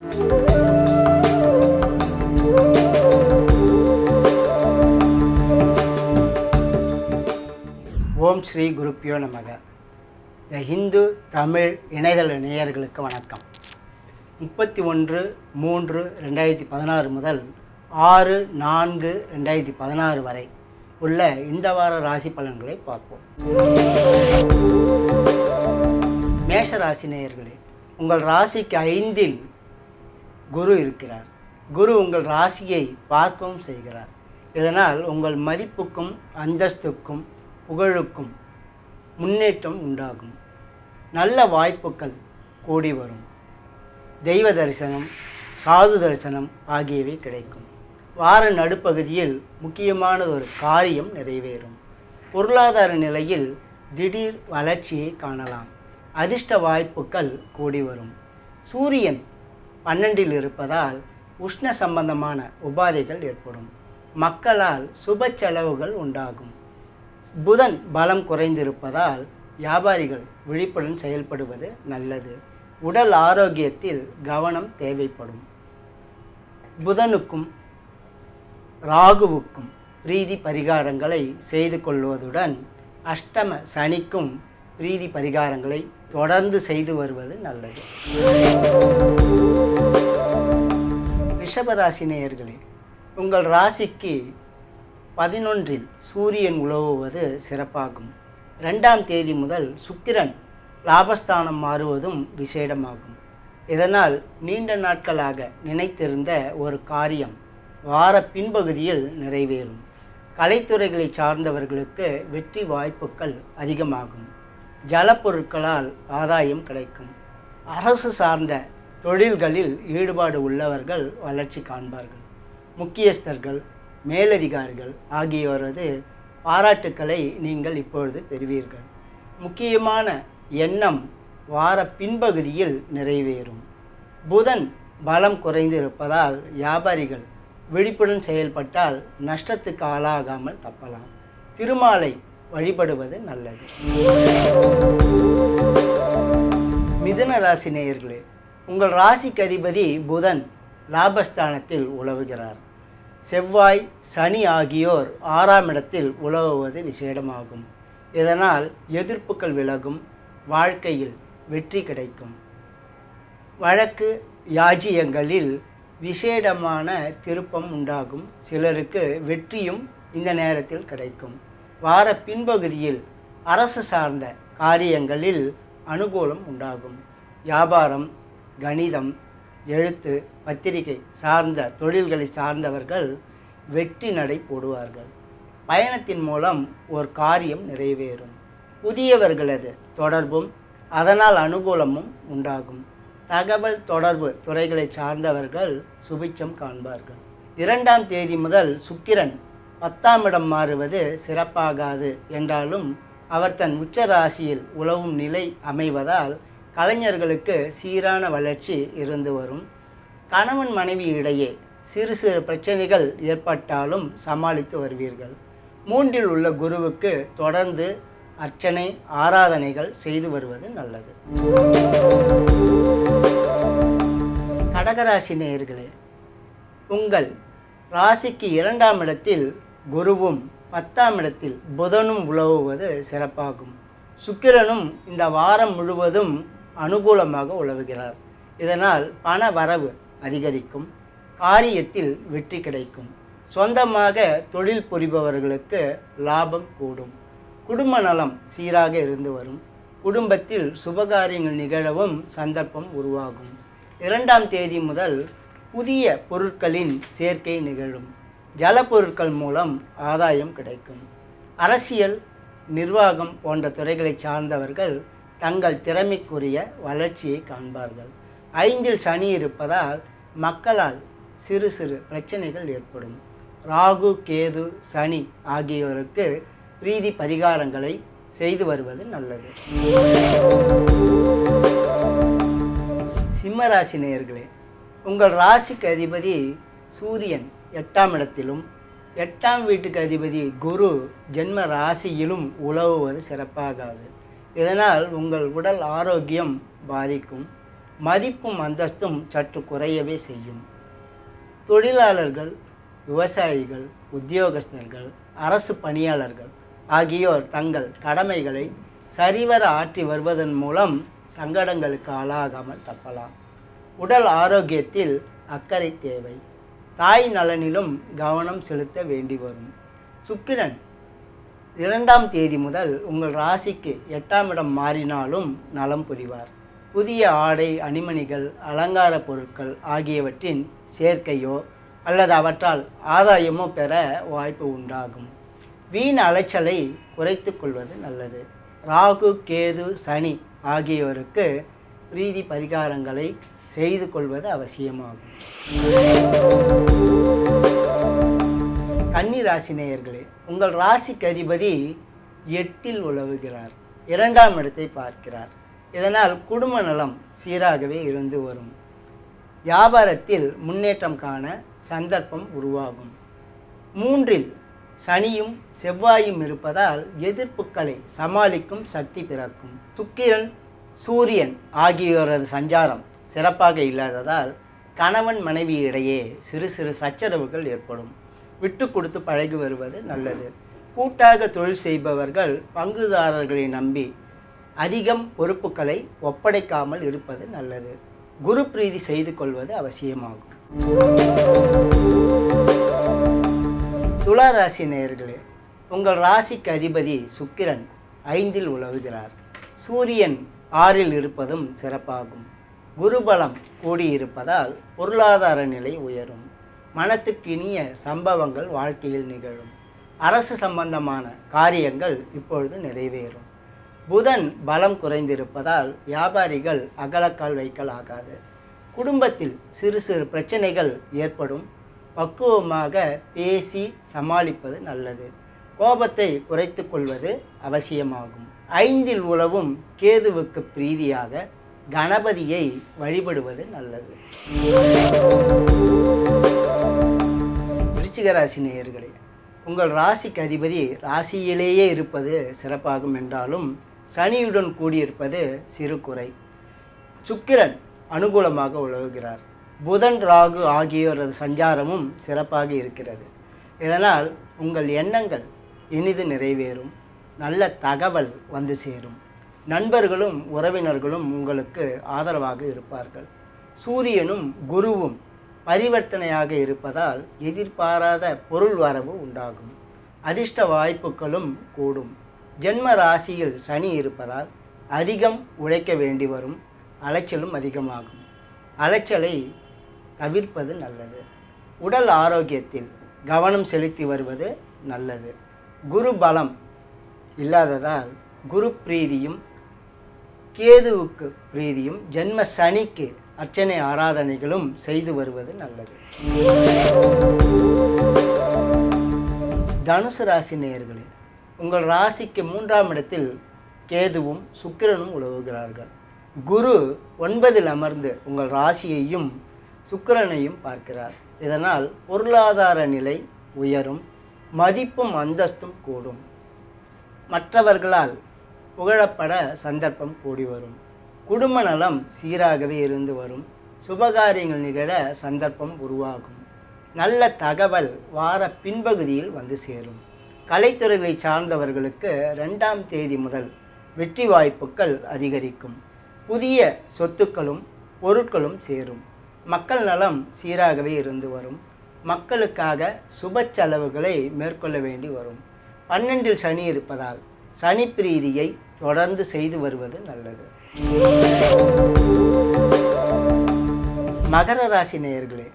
ஓம் ஸ்ரீ குருப்பியோ நமக. த ஹிந்து தமிழ் இணையதள நேயர்களுக்கு வணக்கம். 31/3/2016 முதல் 6/4/2016 வரை உள்ள இந்த வார ராசி பலன்களை பார்ப்போம். மேஷ ராசி நேயர்களே, உங்கள் ராசிக்கு 5இல் குரு இருக்கிறார். குரு உங்கள் ராசியை பார்க்கவும் செய்கிறார். இதனால் உங்கள் மதிப்புக்கும் அந்தஸ்துக்கும் புகழுக்கும் முன்னேற்றம் உண்டாகும். நல்ல வாய்ப்புகள் கூடி வரும். தெய்வ தரிசனம், சாது தரிசனம் ஆகியவை கிடைக்கும். வார நடுப்பகுதியில் முக்கியமான ஒரு காரியம் நிறைவேறும். பொருளாதார நிலையில் திடீர் வளர்ச்சியை காணலாம். அதிர்ஷ்ட வாய்ப்புகள் கூடி வரும். சூரியன் 12இல் இருப்பதால் உஷ்ண சம்பந்தமான உபாதைகள் ஏற்படும். மக்களால் சுப செலவுகள் உண்டாகும். புதன் பலம் குறைந்திருப்பதால் வியாபாரிகள் விழிப்புடன் செயல்படுவது நல்லது. உடல் ஆரோக்கியத்தில் கவனம் தேவைப்படும். புதனுக்கும் ராகுவுக்கும் பிரீதி பரிகாரங்களை செய்து கொள்வதுடன் அஷ்டம சனிக்கும் பிரீதி பரிகாரங்களை தொடர்ந்து செய்து வருவது நல்லது. ரிஷபராசி நேயர்களே, உங்கள் ராசிக்கு 11இல் சூரியன் உலவுவது சிறப்பாகும். 2ஆம் தேதி முதல் சுக்கிரன் லாபஸ்தானம் மாறுவதும் விசேடமாகும். இதனால் நீண்ட நாட்களாக நினைத்திருந்த ஒரு காரியம் வார பின்பகுதியில் நிறைவேறும். கலைத்துறைகளை சார்ந்தவர்களுக்கு வெற்றி வாய்ப்புகள் அதிகமாகும். ஜலப்பொருட்களால் ஆதாயம் கிடைக்கும். அரசு சார்ந்த தொழில்களில் ஈடுபாடு உள்ளவர்கள் வளர்ச்சி காண்பார்கள். முக்கியஸ்தர்கள், மேலதிகாரிகள் ஆகியோரது பாராட்டுக்களை நீங்கள் இப்பொழுது பெறுவீர்கள். முக்கியமான எண்ணம் வார பின்பகுதியில் நிறைவேறும். புதன் பலம் குறைந்து இருப்பதால் வியாபாரிகள் விழிப்புடன் செயல்பட்டால் நஷ்டத்துக்கு ஆளாகாமல் தப்பலாம். திருமாலை வழிபடுவது நல்லது. மிதுன ராசி நேயர்களே, உங்கள் ராசிக்கு அதிபதி புதன் லாபஸ்தானத்தில் உலவுகிறார். செவ்வாய், சனி ஆகியோர் 6ஆம் இடத்தில் உலவுவது விசேடமாகும். இதனால் எதிர்ப்புகள் விலகும். வாழ்க்கையில் வெற்றி கிடைக்கும். வழக்கு யாஜியங்களில் விசேடமான திருப்பம் உண்டாகும். சிலருக்கு வெற்றியும் இந்த நேரத்தில் கிடைக்கும். வார பின்பகுதியில் அரசு சார்ந்த காரியங்களில் அனுகூலம் உண்டாகும். வியாபாரம், கணிதம், எழுத்து, பத்திரிகை சார்ந்த தொழில்களை சார்ந்தவர்கள் வெற்றி நடை போடுவார்கள். பயணத்தின் மூலம் ஒரு காரியம் நிறைவேறும். புதியவர்களது தொடர்பும் அதனால் அனுகூலமும் உண்டாகும். தகவல் தொடர்பு துறைகளை சார்ந்தவர்கள் சுபிட்சம் காண்பார்கள். 2ஆம் தேதி முதல் சுக்கிரன் 10ஆம் இடம் மாறுவது சிறப்பாகாது என்றாலும் அவர் தன் உச்ச ராசியில் உலவும் நிலை அமைவதால் கலைஞர்களுக்கு சீரான வளர்ச்சி இருந்து வரும். கணவன் மனைவி இடையே சிறு சிறு பிரச்சனைகள் ஏற்பட்டாலும் சமாளித்து வருவீர்கள். 3இல் உள்ள குருவுக்கு தொடர்ந்து அர்ச்சனை, ஆராதனைகள் செய்து வருவது நல்லது. கடகராசி நேயர்களே, உங்கள் ராசிக்கு 2ஆம் இடத்தில் குருவும் 10ஆம் இடத்தில் புதனும் உலவுவது சிறப்பாகும். சுக்கிரனும் இந்த வாரம் முழுவதும் அனுகூலமாக உலவுகிறார். இதனால் பண வரவு அதிகரிக்கும். காரியத்தில் வெற்றி கிடைக்கும். சொந்தமாக தொழில் புரிபவர்களுக்கு லாபம் கூடும். குடும்ப நலம் சீராக இருந்து வரும். குடும்பத்தில் சுபகாரியங்கள் நிகழவும் சந்தர்ப்பம் உருவாகும். 2ஆம் தேதி முதல் புதிய பொருட்களின் சேர்க்கை நிகழும். ஜல பொருட்கள் மூலம் ஆதாயம் கிடைக்கும். அரசியல், நிர்வாகம் போன்ற துறைகளை சார்ந்தவர்கள் தங்கள் திறமைக்குரிய வளர்ச்சியை காண்பார்கள். 5இல் சனி இருப்பதால் மக்களால் சிறு சிறு பிரச்சனைகள் ஏற்படும். ராகு, கேது, சனி ஆகியோருக்கு பிரீதி பரிகாரங்களை செய்து வருவது நல்லது. சிம்மராசி நேயர்களே, உங்கள் ராசிக்கு அதிபதி சூரியன் 8ஆம் இடத்திலும் 8ஆம் வீட்டுக்கு அதிபதி குரு ஜென்ம ராசியிலும் உலவுவது சிறப்பாகாது. இதனால் உங்கள் உடல் ஆரோக்கியம் பாதிக்கும். மதிப்பும் அந்தஸ்தும் சற்று குறையவே செய்யும். தொழிலாளர்கள், விவசாயிகள், உத்தியோகஸ்தர்கள், அரசு பணியாளர்கள் ஆகியோர் தங்கள் கடமைகளை சரிவர ஆற்றி வருவதன் மூலம் சங்கடங்களுக்கு ஆளாகாமல் தப்பலாம். உடல் ஆரோக்கியத்தில் அக்கறை தேவை. தாய் நலனிலும் கவனம் செலுத்த வேண்டி வரும். சுக்கிரன் 2ஆம் தேதி முதல் உங்கள் ராசிக்கு 8ஆம் இடம் மாறினாலும் நலம் புரிவார். புதிய ஆடை, அணிமணிகள், அலங்கார பொருட்கள் ஆகியவற்றின் சேர்க்கையோ அல்லது அவற்றால் ஆதாயமோ பெற வாய்ப்பு உண்டாகும். வீண் அலைச்சலை குறைத்து கொள்வது நல்லது. ராகு, கேது, சனி ஆகியோருக்கு பிரீதி பரிகாரங்களை செய்து கொள்வது அவசியமாகும். கன்னி ராசி நேயர்களே, உங்கள் ராசிக்கு அதிபதி 8இல் உலவுகிறார். 2ஆம் இடத்தை பார்க்கிறார். இதனால் குடும்ப நலம் சீராகவே இருந்து வரும். வியாபாரத்தில் முன்னேற்றம் காண சந்தர்ப்பம் உருவாகும். 3இல் சனியும் செவ்வாயும் இருப்பதால் எதிர்ப்புகளை சமாளிக்கும் சக்தி பிறக்கும். சுக்கிரன், சூரியன் ஆகியோரது சஞ்சாரம் சிறப்பாக இல்லாததால் கணவன் மனைவி இடையே சிறு சிறு சச்சரவுகள் ஏற்படும். விட்டு கொடுத்து பழகி வருவது நல்லது. கூட்டாக தொழில் செய்பவர்கள் பங்குதாரர்களை நம்பி அதிகம் பொறுப்புகளை ஒப்படைக்காமல் இருப்பது நல்லது. குரு பிரீதி செய்து கொள்வது அவசியமாகும். துலா ராசி நேயர்களே, உங்கள் ராசிக்கு அதிபதி சுக்கிரன் 5இல் உலவுகிறார். சூரியன் 6இல் இருப்பதும் சிறப்பாகும். குருபலம் கூடியிருப்பதால் பொருளாதார நிலை உயரும். மனத்துக்கு இனிய சம்பவங்கள் வாழ்க்கையில் நிகழும். அரசு சம்பந்தமான காரியங்கள் இப்பொழுது நிறைவேறும். புதன் பலம் குறைந்திருப்பதால் வியாபாரிகள் அகலக்கால் வைக்கலாகாது. குடும்பத்தில் சிறு சிறு பிரச்சனைகள் ஏற்படும். பக்குவமாக பேசி சமாளிப்பது நல்லது. கோபத்தை குறைத்து கொள்வது அவசியமாகும். 5இல் உலவும் கேதுவுக்கு பிரீதியாக கணபதியை வழிபடுவது நல்லது. விருச்சிக ராசி நேயர்களே, உங்கள் ராசிக்கு அதிபதி ராசியிலேயே இருப்பது சிறப்பாகும் என்றாலும் சனியுடன் கூடியிருப்பது சிறு குறை. சுக்கிரன் அனுகூலமாக உலவுகிறார். புதன், ராகு ஆகியோரது சஞ்சாரமும் சிறப்பாக இருக்கிறது. இதனால் உங்கள் எண்ணங்கள் இனிது நிறைவேறும். நல்ல தகவல் வந்து சேரும். நண்பர்களும் உறவினர்களும் உங்களுக்கு ஆதரவாக இருப்பார்கள். சூரியனும் குருவும் பரிவர்த்தனையாக இருப்பதால் எதிர்பாராத பொருள் வரவு உண்டாகும். அதிர்ஷ்ட வாய்ப்புகளும் கூடும். ஜென்ம ராசியில் சனி இருப்பதால் அதிகம் உழைக்க வேண்டி வரும். அலைச்சலும் அதிகமாகும். அலைச்சலை தவிர்ப்பது நல்லது. உடல் ஆரோக்கியத்தில் கவனம் செலுத்தி வருவது நல்லது. குரு பலம் இல்லாததால் குரு பிரீதியும் கேதுவுக்கு பிரீதியும் ஜென்ம சனிக்கு அர்ச்சனை ஆராதனைகளும் செய்து வருவது நல்லது. தனுசு ராசி நேயர்களே, உங்கள் ராசிக்கு 3ஆம் இடத்தில் கேதுவும் சுக்கிரனும் உலவுகிறார்கள். குரு 9இல் அமர்ந்து உங்கள் ராசியையும் சுக்கிரனையும் பார்க்கிறார். இதனால் பொருளாதார நிலை உயரும். மதிப்பும் அந்தஸ்தும் கூடும். மற்றவர்களால் புகழப்பட சந்தர்ப்பம் கூடி வரும். குடும்ப நலம் சீராகவே இருந்து வரும். சுபகாரியங்கள் நிகழ சந்தர்ப்பம் உருவாகும். நல்ல தகவல் வார பின்பகுதியில் வந்து சேரும். கலைத்துறைகளை சார்ந்தவர்களுக்கு 2ஆம் தேதி முதல் வெற்றி வாய்ப்புகள் அதிகரிக்கும். புதிய சொத்துக்களும் பொருட்களும் சேரும். மக்கள் நலம் சீராகவே இருந்து வரும். மக்களுக்காக சுப செலவுகளை மேற்கொள்ள வேண்டி வரும். 12இல் சனி இருப்பதால் சனி பிரீதியை தொடர்ந்து செய்து வருவது நல்லது. மகர ராசி நேயர்களே,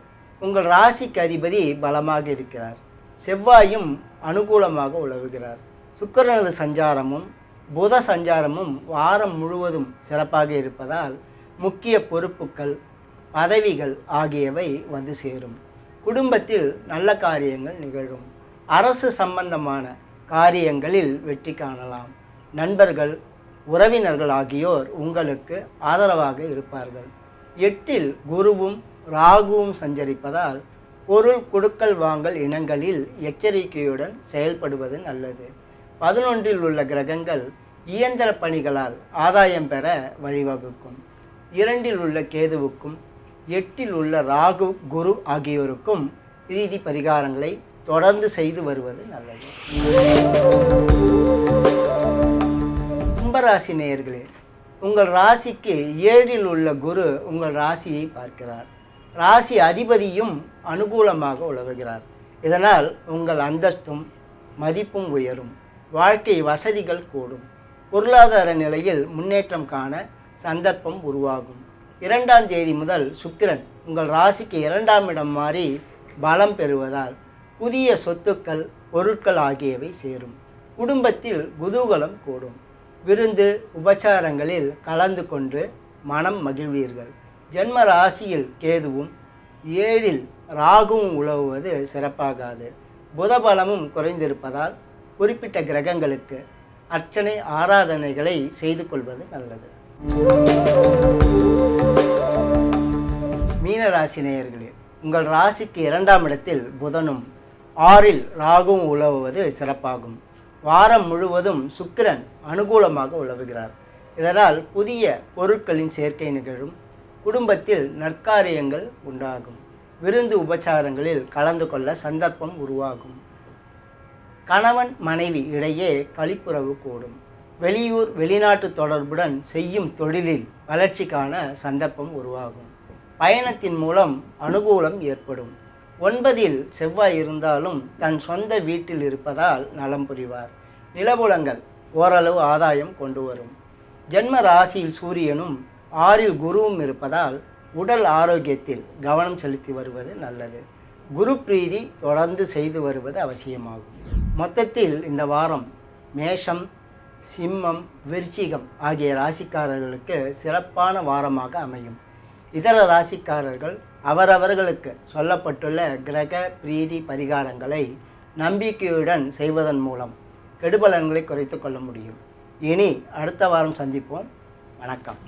உங்கள் ராசிக்கு அதிபதி பலமாக இருக்கிறார். செவ்வாயும் அனுகூலமாக உலவுகிறார். சுக்கிரனது சஞ்சாரமும் புத சஞ்சாரமும் வாரம் முழுவதும் சிறப்பாக இருப்பதால் முக்கிய பொறுப்புகள், பதவிகள் ஆகியவை வந்து சேரும். குடும்பத்தில் நல்ல காரியங்கள் நிகழும். அரசு சம்பந்தமான காரியங்களில் வெற்றி காணலாம். நண்பர்கள், உறவினர்கள் ஆகியோர் உங்களுக்கு ஆதரவாக இருப்பார்கள். 8இல் குருவும் ராகுவும் சஞ்சரிப்பதால் பொருள் கொடுக்கல் வாங்கல் இனங்களில் எச்சரிக்கையுடன் செயல்படுவது நல்லது. 11இல் உள்ள கிரகங்கள் இயந்திர பணிகளால் ஆதாயம் பெற வழிவகுக்கும். 2இல் உள்ள கேதுவுக்கும் 8இல் உள்ள ராகு குரு ஆகியோருக்கும் பிரீதி பரிகாரங்களை தொடர்ந்து செய்து வருவது நல்லது. கும்பராசி நேயர்களே, உங்கள் ராசிக்கு 7இல் உள்ள குரு உங்கள் ராசியை பார்க்கிறார். ராசி அதிபதியும் அனுகூலமாக உலவுகிறார். இதனால் உங்கள் அந்தஸ்தும் மதிப்பும் உயரும். வாழ்க்கை வசதிகள் கூடும். பொருளாதார நிலையில் முன்னேற்றம் காண சந்தர்ப்பம் உருவாகும். 2ஆம் தேதி முதல் சுக்கிரன் உங்கள் ராசிக்கு 2ஆம் இடம் மாறி பலம் பெறுவதால் புதிய சொத்துக்கள் பொருட்கள் ஆகியவை சேரும். குடும்பத்தில் குதூகலம் கூடும். விருந்து உபச்சாரங்களில் கலந்து கொண்டு மனம் மகிழ்வீர்கள். ஜென்ம ராசியில் கேதுவும் 7இல் ராகுவும் உலவுவது சிறப்பாகாது. புதபலமும் குறைந்திருப்பதால் குறிப்பிட்ட கிரகங்களுக்கு அர்ச்சனை ஆராதனைகளை செய்து கொள்வது நல்லது. மீனராசி நேயர்களே, உங்கள் ராசிக்கு 2ஆம் இடத்தில் புதனும் 6இல் ராகுவும் உலவுவது சிறப்பாகும். வாரம் முழுவதும் சுக்கிரன் அனுகூலமாக உலவுகிறார். இதனால் புதிய பொருட்களின் சேர்க்கை நிகழும். குடும்பத்தில் நற்காரியங்கள் உண்டாகும். விருந்து உபச்சாரங்களில் கலந்து கொள்ள சந்தர்ப்பம் உருவாகும். கணவன் மனைவி இடையே களிப்புறவு கூடும். வெளியூர் வெளிநாட்டு தொடர்புடன் செய்யும் தொழிலில் வளர்ச்சி காண சந்தர்ப்பம் உருவாகும். பயணத்தின் மூலம் அனுகூலம் ஏற்படும். 9இல் செவ்வாய் இருந்தாலும் தன் சொந்த வீட்டில் இருப்பதால் நலம் புரிவார். நிலபுலங்கள் ஓரளவு ஆதாயம் கொண்டு வரும். ஜென்ம ராசியில் சூரியனும் 6இல் குருவும் இருப்பதால் உடல் ஆரோக்கியத்தில் கவனம் செலுத்தி வருவது நல்லது. குரு பிரீதி தொடர்ந்து செய்து வருவது அவசியமாகும். மொத்தத்தில் இந்த வாரம் மேஷம், சிம்மம், விருச்சிகம் ஆகிய ராசிக்காரர்களுக்கு சிறப்பான வாரமாக அமையும். இதர ராசிக்காரர்கள் அவரவர்களுக்கு சொல்லப்பட்டுள்ள கிரக பிரீதி பரிகாரங்களை நம்பிக்கையுடன் செய்வதன் மூலம் கெடுபலன்களை குறைத்து கொள்ள முடியும். இனி அடுத்த வாரம் சந்திப்போம். வணக்கம்.